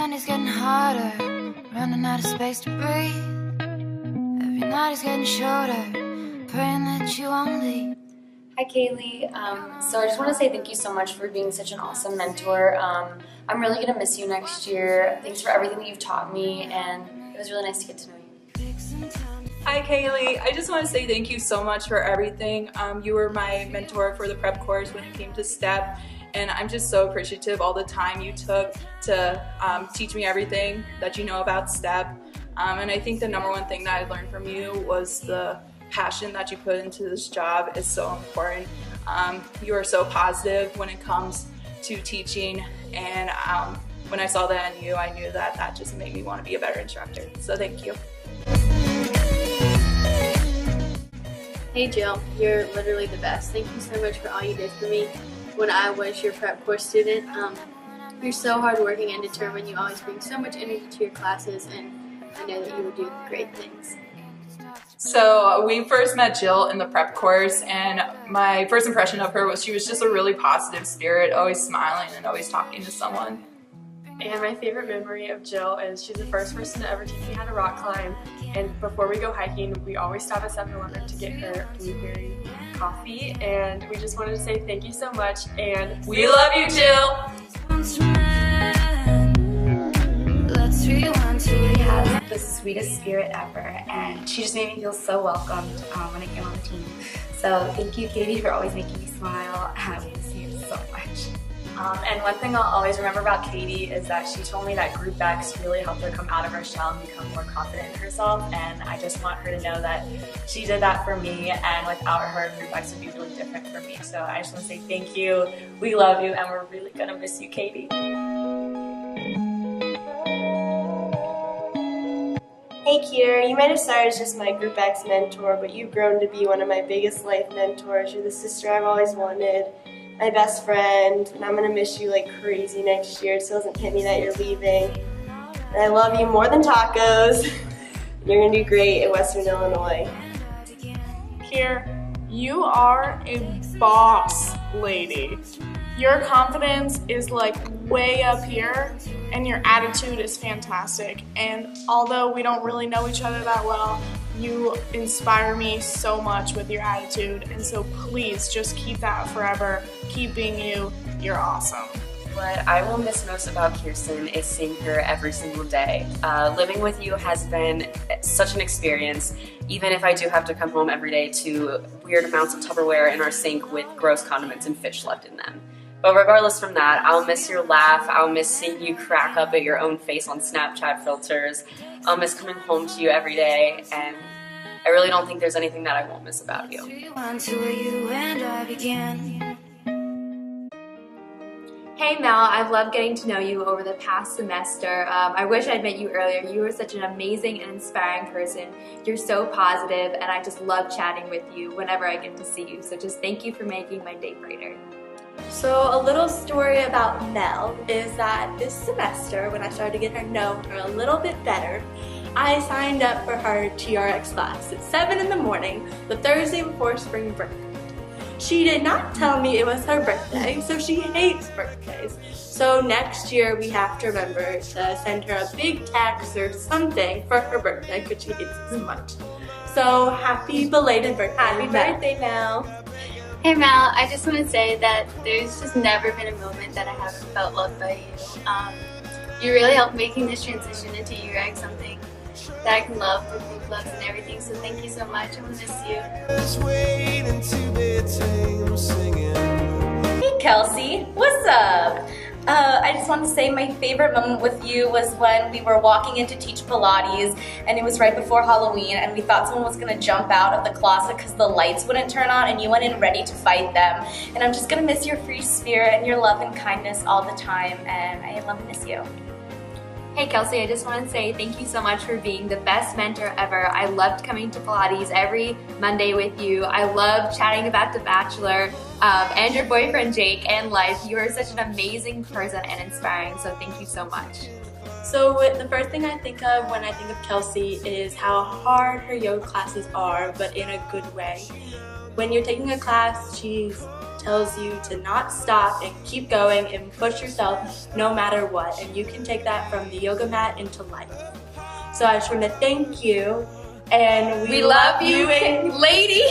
and it's getting harder, running out of space to breathe. Every night is getting shorter, praying that you won't leave. Hi Kaylee, so I just want to say thank you so much for being such an awesome mentor. I'm really going to miss you next year. Thanks for everything that you've taught me, and it was really nice to get to know you. Hi Kaylee, I just want to say thank you so much for everything. You were my mentor for the prep course when it came to STEP, and I'm just so appreciative all the time you took to teach me everything that you know about STEP. And I think the number one thing that I learned from you was the passion that you put into this job is so important. You are so positive when it comes to teaching, and when I saw that in you, I knew that that just made me want to be a better instructor. So thank you. Hey Jill, you're literally the best. Thank you so much for all you did for me when I was your prep course student. You're so hardworking and determined. You always bring so much energy to your classes, and I know that you will do great things. So we first met Jill in the prep course, and my first impression of her was she was just a really positive spirit, always smiling and always talking to someone. And my favorite memory of Jill is she's the first person to ever teach me how to rock climb. And before we go hiking, we always stop at 7-Eleven to get her blueberry coffee. And we just wanted to say thank you so much, and we love you, Jill! She has the sweetest spirit ever, and she just made me feel so welcomed when I came on the team. So thank you, Katie, for always making me smile. I miss you so much. And one thing I'll always remember about Katie is that she told me that GroupEx really helped her come out of her shell and become more confident in herself, and I just want her to know that she did that for me, and without her, GroupEx would be really different for me. So I just want to say thank you, we love you, and we're really gonna miss you, Katie. Hey Kier, you might have started as just my GroupEx mentor, but you've grown to be one of my biggest life mentors. You're the sister I've always wanted, my best friend, and I'm going to miss you like crazy next year. It still doesn't hit me that you're leaving. And I love you more than tacos. You're going to do great at Western Illinois. Kier, you are a boss lady. Your confidence is like way up here, and your attitude is fantastic. And although we don't really know each other that well, you inspire me so much with your attitude, and so please just keep that forever. Keep being you. You're awesome. What I will miss most about Kirsten is seeing her every single day. Living with you has been such an experience, even if I do have to come home every day to weird amounts of Tupperware in our sink with gross condiments and fish left in them. But regardless from that, I'll miss your laugh, I'll miss seeing you crack up at your own face on Snapchat filters, I'll miss coming home to you every day, and I really don't think there's anything that I won't miss about you. Hey Mel, I've loved getting to know you over the past semester. I wish I'd met you earlier. You are such an amazing and inspiring person. You're so positive, and I just love chatting with you whenever I get to see you. So just thank you for making my day brighter. So a little story about Mel is that this semester, when I started to get her known her a little bit better, I signed up for her UREC class at 7 in the morning, the Thursday before spring break. She did not tell me it was her birthday, so she hates birthdays. So next year we have to remember to send her a big text or something for her birthday because she hates it so much. So happy belated birthday, Happy Mel. birthday, Mel. Hey Mel, I just want to say that there's just never been a moment that I haven't felt loved by you. You really helped making this transition into UREC something that I can love through group clubs and everything, so thank you so much. I'm going to miss you. Hey Kelsey, what's up? I just want to say my favorite moment with you was when we were walking in to teach Pilates, and it was right before Halloween, and we thought someone was going to jump out of the closet because the lights wouldn't turn on, and you went in ready to fight them. And I'm just going to miss your free spirit and your love and kindness all the time, and I love and miss you. Hey Kelsey, I just want to say thank you so much for being the best mentor ever. I loved coming to Pilates every Monday with you. I loved chatting about The Bachelor and your boyfriend Jake and life. You are such an amazing person and inspiring, so thank you so much. So the first thing I think of when I think of Kelsey is how hard her yoga classes are, but in a good way. When you're taking a class, she's tells you to not stop and keep going and push yourself no matter what. And you can take that from the yoga mat into life. So I just want to thank you, and we love you, lady.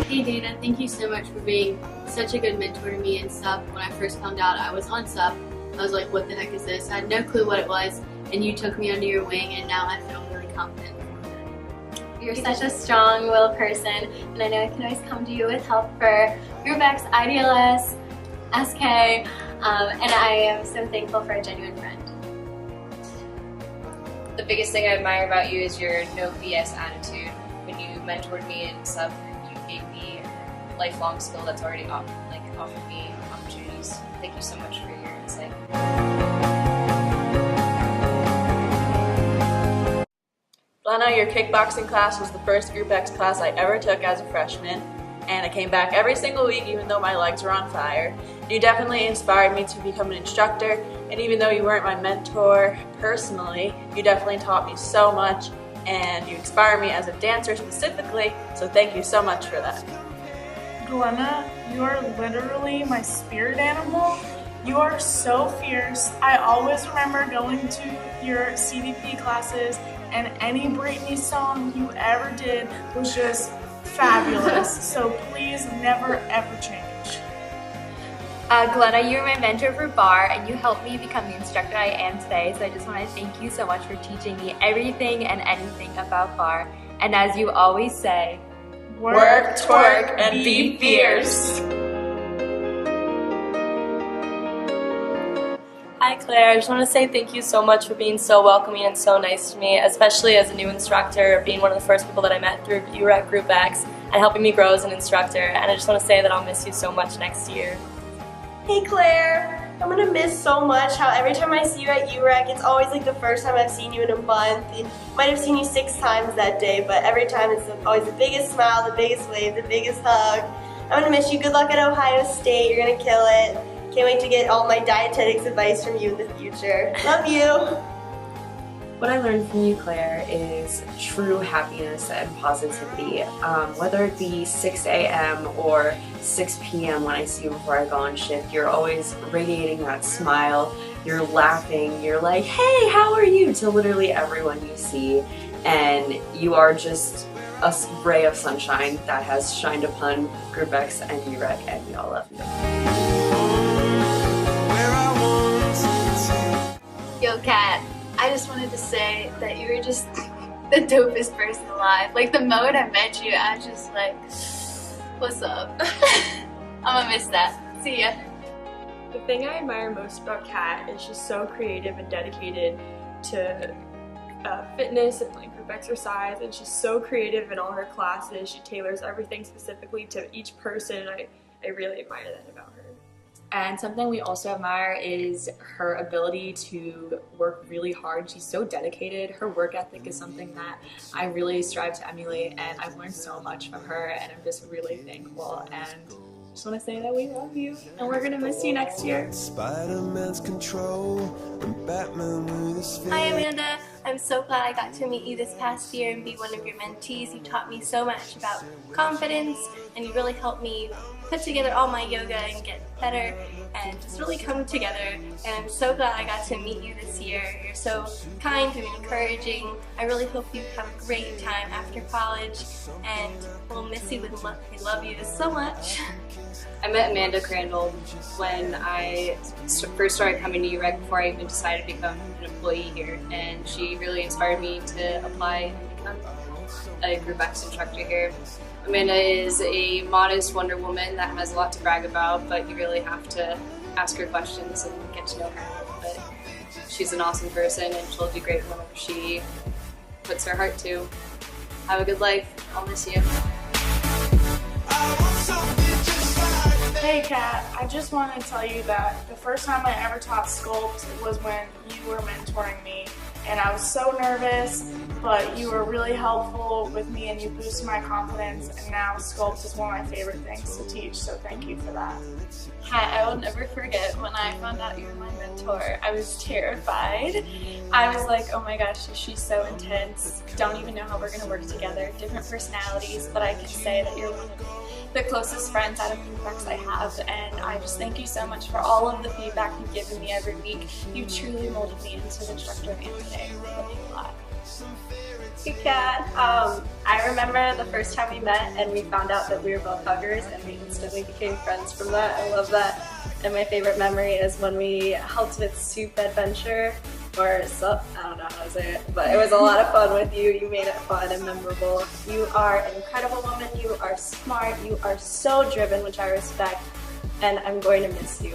Hey Dana, thank you so much for being such a good mentor to me and stuff. When I first found out I was on SUP, I was like, what the heck is this? I had no clue what it was, and you took me under your wing, and now I feel really confident. You're such a strong-willed person, and I know I can always come to you with help for GroupEx, IDLS, SK, and I am so thankful for a genuine friend. The biggest thing I admire about you is your no BS attitude. When you mentored me in SUP, you gave me a lifelong skill that's already offered me opportunities. Thank you so much for your insight. Glenna, your kickboxing class was the first GroupEx class I ever took as a freshman, and I came back every single week even though my legs were on fire. You definitely inspired me to become an instructor, and even though you weren't my mentor personally, you definitely taught me so much, and you inspire me as a dancer specifically, so thank you so much for that. Glenna, you are literally my spirit animal. You are so fierce. I always remember going to your CDP classes, and any Britney song you ever did was just fabulous. So please never ever change. Glenna, you were my mentor for bar, and you helped me become the instructor I am today. So I just want to thank you so much for teaching me everything and anything about bar. And as you always say, work, twerk, and be fierce. Hi Claire, I just want to say thank you so much for being so welcoming and so nice to me, especially as a new instructor, being one of the first people that I met through UREC GroupEx and helping me grow as an instructor. And I just want to say that I'll miss you so much next year. Hey Claire, I'm gonna miss so much how every time I see you at UREC, it's always like the first time I've seen you in a month. And might have seen you 6 times that day, but every time it's always the biggest smile, the biggest wave, the biggest hug. I'm gonna miss you. Good luck at Ohio State. You're gonna kill it. Can't wait to get all my dietetics advice from you in the future. Love you. What I learned from you, Claire, is true happiness and positivity. Whether it be 6 a.m. or 6 p.m. when I see you before I go on shift, you're always radiating that smile, you're laughing, you're like, hey, how are you, to literally everyone you see. And you are just a ray of sunshine that has shined upon GroupEx and UREC, and we all love you. Yo, Kat, I just wanted to say that you were just the dopest person alive. Like, the moment I met you, I was just like, what's up? I'm gonna miss that. See ya. The thing I admire most about Kat is she's so creative and dedicated to fitness and like group exercise, and she's so creative in all her classes. She tailors everything specifically to each person. I really admire that about her. And something we also admire is her ability to work really hard. She's so dedicated. Her work ethic is something that I really strive to emulate, and I've learned so much from her, and I'm just really thankful. And I just want to say that we love you, and we're gonna miss you next year. Spider-Man's control and Batman with his Hi Amanda, I'm so glad I got to meet you this past year and be one of your mentees. You taught me so much about confidence, and you really helped me put together all my yoga and get better and just really come together. And I'm so glad I got to meet you this year. You're so kind and encouraging. I really hope you have a great time after college, and we'll miss you and we love you so much. I met Amanda Crandall when I first started coming to UREC before I even decided to become an employee here, and she really inspired me to apply and become a GroupEx instructor here. Amanda is a modest Wonder Woman that has a lot to brag about, but you really have to ask her questions and get to know her. But she's an awesome person, and she'll do great whenever she puts her heart to. Have a good life. I'll miss you. Hey Kat. I just want to tell you that the first time I ever taught sculpt was when you were mentoring me, and I was so nervous, but you were really helpful with me and you boosted my confidence, and now sculpt is one of my favorite things to teach, so thank you for that. Hi, I will never forget when I found out you were my mentor. I was terrified. I was like, oh my gosh, she's so intense. Don't even know how we're going to work together. Different personalities, but I can say that you're one of the closest friends out of GroupEx I have, and I just thank you so much for all of the feedback you've given me every week. You truly molded me into the instructor I am today. I love you a lot. Hey Kat, I remember the first time we met and we found out that we were both huggers and we instantly became friends from that. I love that. And my favorite memory is when we helped with Soup Adventure, or so, I don't know how to say it, but it was a lot of fun with you. You made it fun and memorable. You are an incredible woman, you are smart, you are so driven, which I respect, and I'm going to miss you.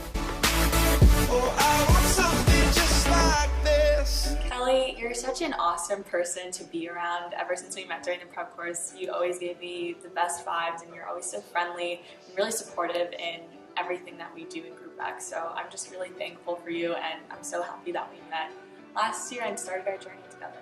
Kelly, you're such an awesome person to be around. Ever since we met during the prep course, you always gave me the best vibes, and you're always so friendly and really supportive in everything that we do in GroupEx. So I'm just really thankful for you, and I'm so happy that we met last year and started our journey together.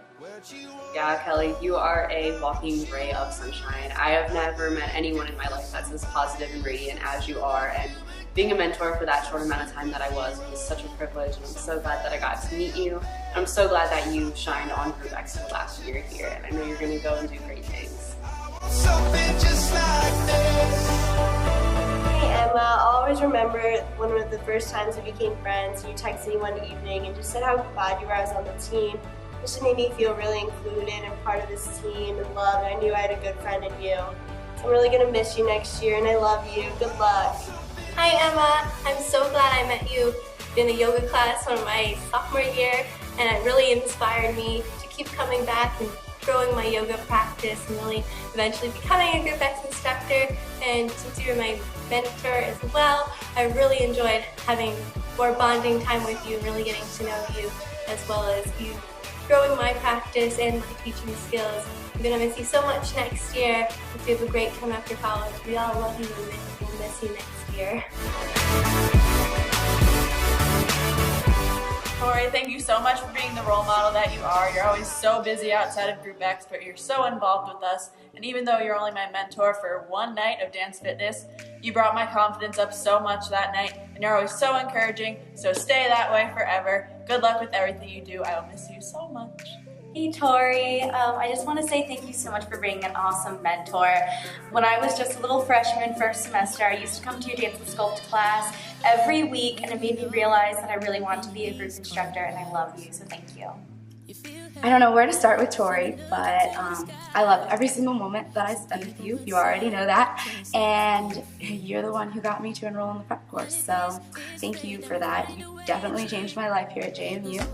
Yeah, Kelly, you are a walking ray of sunshine. I have never met anyone in my life that's as positive and radiant as you are, and being a mentor for that short amount of time that I was such a privilege, and I'm so glad that I got to meet you. And I'm so glad that you shined on GroupEx for the last year here, and I know you're going to go and do great things. Hey Emma, I'll always remember one of the first times we became friends. You texted me one evening and just said how glad you were I was on the team. It just made me feel really included and part of this team and loved. I knew I had a good friend in you. So I'm really going to miss you next year, and I love you. Good luck. Hi Emma, I'm so glad I met you in a yoga class on my sophomore year, and it really inspired me to keep coming back and growing my yoga practice and really eventually becoming a GroupEx instructor. And since you're my mentor as well, I really enjoyed having more bonding time with you and really getting to know you, as well as you growing my practice and my teaching skills. I'm going to miss you so much next year. Hope you have a great time after college. We all love you and we'll miss you next year. Tori, thank you so much for being the role model that you are. You're always so busy outside of GroupEx, but you're so involved with us. And even though you're only my mentor for one night of dance fitness, you brought my confidence up so much that night, and you're always so encouraging, so stay that way forever. Good luck with everything you do. I will miss you so much. Hey Tori, I just want to say thank you so much for being an awesome mentor. When I was just a little freshman first semester, I used to come to your dance and sculpt class every week, and it made me realize that I really want to be a group instructor, and I love you, so thank you. I don't know where to start with Tori, but I love every single moment that I spend with you. You already know that. And you're the one who got me to enroll in the prep course, so thank you for that. You definitely changed my life here at JMU,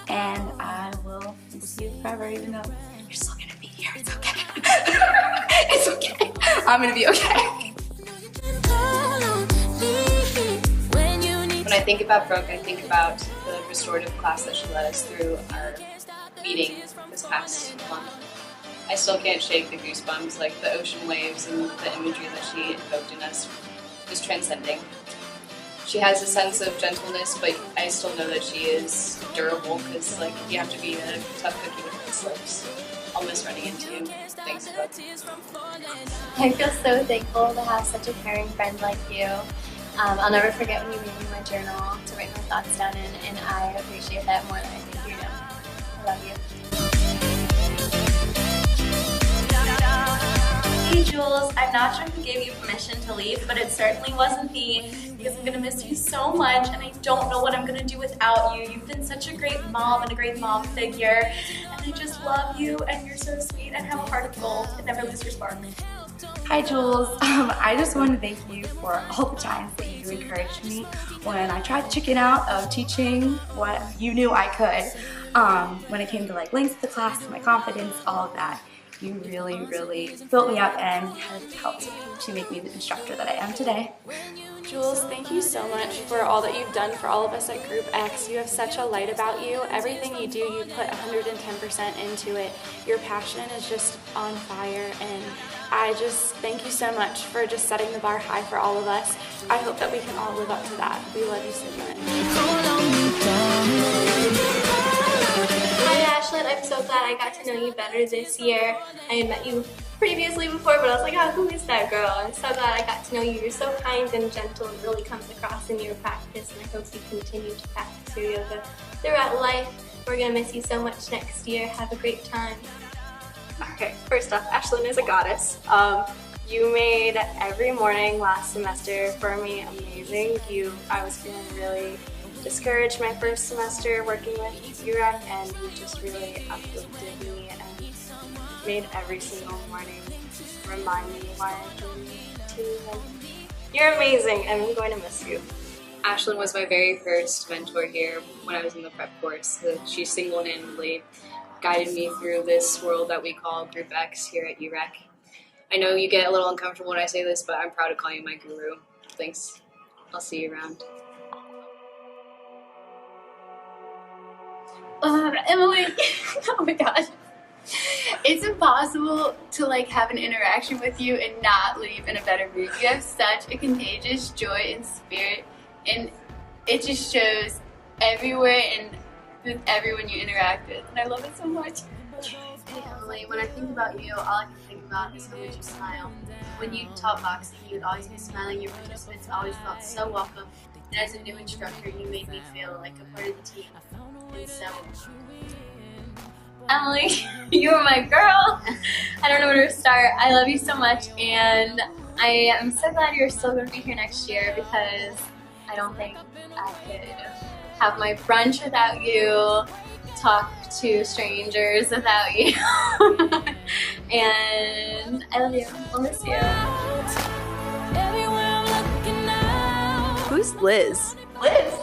and I will miss you forever, even though you're still going to be here. It's okay. It's okay. I'm going to be okay. When I think about Brooke, I think about the restorative class that she led us through our meeting this past month. I still can't shake the goosebumps, like the ocean waves and the imagery that she evoked in us is transcending. She has a sense of gentleness, but I still know that she is durable, because like you have to be a tough cookie with those lips. I'll miss running into you. Thanks, Brooke. I feel so thankful to have such a caring friend like you. I'll never forget when you made me my journal to write my thoughts down in, and I appreciate that more than I think you know. I love you. Hey Jules, I'm not sure who gave you permission to leave, but it certainly wasn't me, because I'm going to miss you so much, and I don't know what I'm going to do without you. You've been such a great mom and a great mom figure, and I just love you, and you're so sweet and have a heart of gold and never lose your spark. Hi Jules, I just want to thank you for all the times that you encouraged me when I tried to chicken out of teaching what you knew I could. When it came to like length of the class, my confidence, all of that. You really, really built me up and have helped to make me the instructor that I am today. Jules, thank you so much for all that you've done for all of us at GroupEx. You have such a light about you. Everything you do, you put 110% into it. Your passion is just on fire, and I just thank you so much for just setting the bar high for all of us. I hope that we can all live up to that. We love you so much. Hi Ashlyn, I'm so glad I got to know you better this year. I had met you previously before, but I was like, oh, who is that girl? I'm so glad I got to know you. You're so kind and gentle and really comes across in your practice, and I hope you continue to practice your yoga throughout life. We're going to miss you so much next year. Have a great time. Okay, first off, Ashlyn is a goddess. You made every morning last semester for me amazing. I was feeling really discouraged my first semester working with UREC, and you just really uplifted me and made every single morning remind me why I joined the team. And you're amazing, and I'm going to miss you. Ashlyn was my very first mentor here when I was in the prep course. She single-handedly guided me through this world that we call GroupEx here at UREC. I know you get a little uncomfortable when I say this, but I'm proud to call you my guru. Thanks. I'll see you around. Emily, oh my gosh. It's impossible to have an interaction with you and not leave in a better mood. You have such a contagious joy and spirit, and it just shows everywhere and with everyone you interact with, and I love it so much. Hey Emily, when I think about you, all I can think about is how much you smile. When you taught boxing, you would always be smiling. Your participants always felt so welcome. And as a new instructor, you made me feel like a part of the team. And so, Emily, you are my girl. I don't know where to start. I love you so much, and I am so glad you're still going to be here next year, because I don't think I could have my brunch without you, talk to strangers without you. And I love you. I'll miss you. Who's Liz? Liz!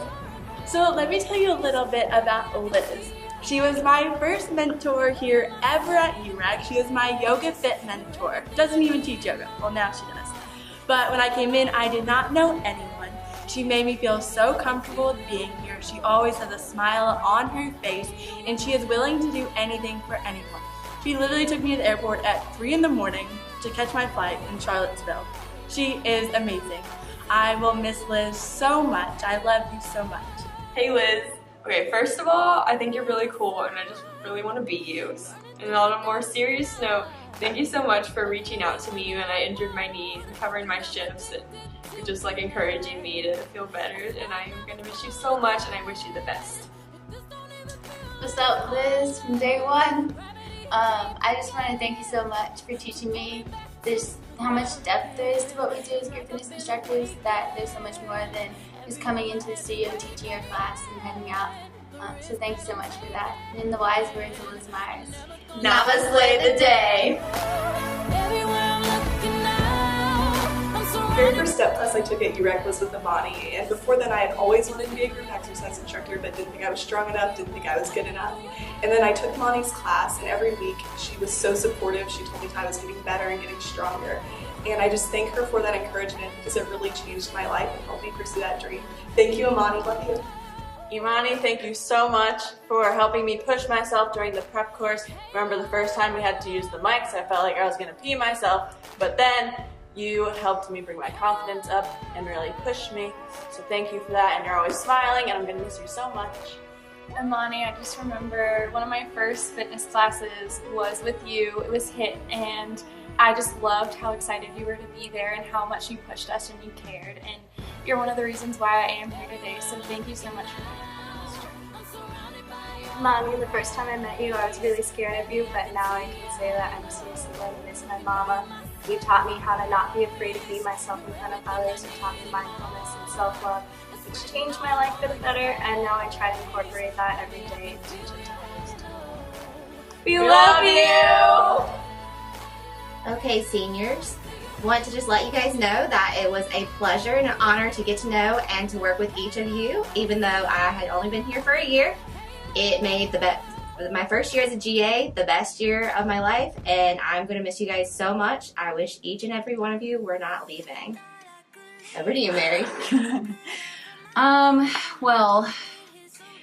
So let me tell you a little bit about Liz. She was my first mentor here ever at UREC. She was my Yoga Fit mentor. Doesn't even teach yoga. Well, now she does. But when I came in, I did not know anyone. She made me feel so comfortable with being here. She always has a smile on her face, and she is willing to do anything for anyone. She literally took me to the airport at 3 in the morning to catch my flight in Charlottesville. She is amazing. I will miss Liz so much. I love you so much. Hey Liz. Okay, first of all, I think you're really cool and I just really want to be you. And on a more serious note, thank you so much for reaching out to me when I injured my knee and covering my shifts and for just encouraging me to feel better. And I am going to miss you so much, and I wish you the best. What's up, Liz, from day one? I just want to thank you so much for teaching me how much depth there is to what we do as group fitness instructors, that there's so much more than just coming into the studio, teaching your class, and heading out. So thanks so much for that. And in the wise words of Liz Myers, Namaste the day. The very first step class I took at UREC was with Amani, and before then I had always wanted to be a group exercise instructor, but didn't think I was strong enough, didn't think I was good enough. And then I took Amani's class, and every week she was so supportive. She told me I was getting better and getting stronger. And I just thank her for that encouragement, because it really changed my life and helped me pursue that dream. Thank you, Amani. Love you. Imani, thank you so much for helping me push myself during the prep course. Remember the first time we had to use the mics, I felt like I was going to pee myself, but then you helped me bring my confidence up and really push me. So thank you for that, and you're always smiling, and I'm going to miss you so much. Imani, I just remember one of my first fitness classes was with you. It was HIIT, and I just loved how excited you were to be there and how much you pushed us and you cared. And you're one of the reasons why I am here today, so thank you so much for being Mommy, the first time I met you, I was really scared of you, but now I can say that I'm seriously going to miss my mama. You taught me how to not be afraid to be myself in front of others. You taught me mindfulness and self-love, which changed my life for the better, and now I try to incorporate that every day and teach it to others too. We love you! Okay, seniors. Want to just let you guys know that it was a pleasure and an honor to get to know and to work with each of you, even though I had only been here for a year. It made my first year as a GA the best year of my life, and I'm going to miss you guys so much. I wish each and every one of you were not leaving. Over to you, Mary. Well,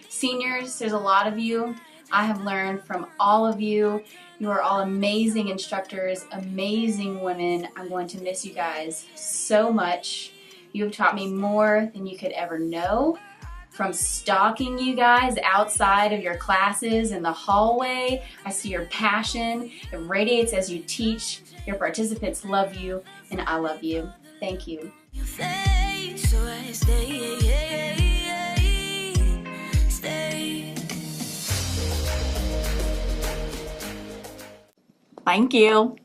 seniors, there's a lot of you. I have learned from all of you. You are all amazing instructors, amazing women. I'm going to miss you guys so much. You have taught me more than you could ever know. From stalking you guys outside of your classes in the hallway, I see your passion. It radiates as you teach. Your participants love you, and I love you. Thank you. Thank you.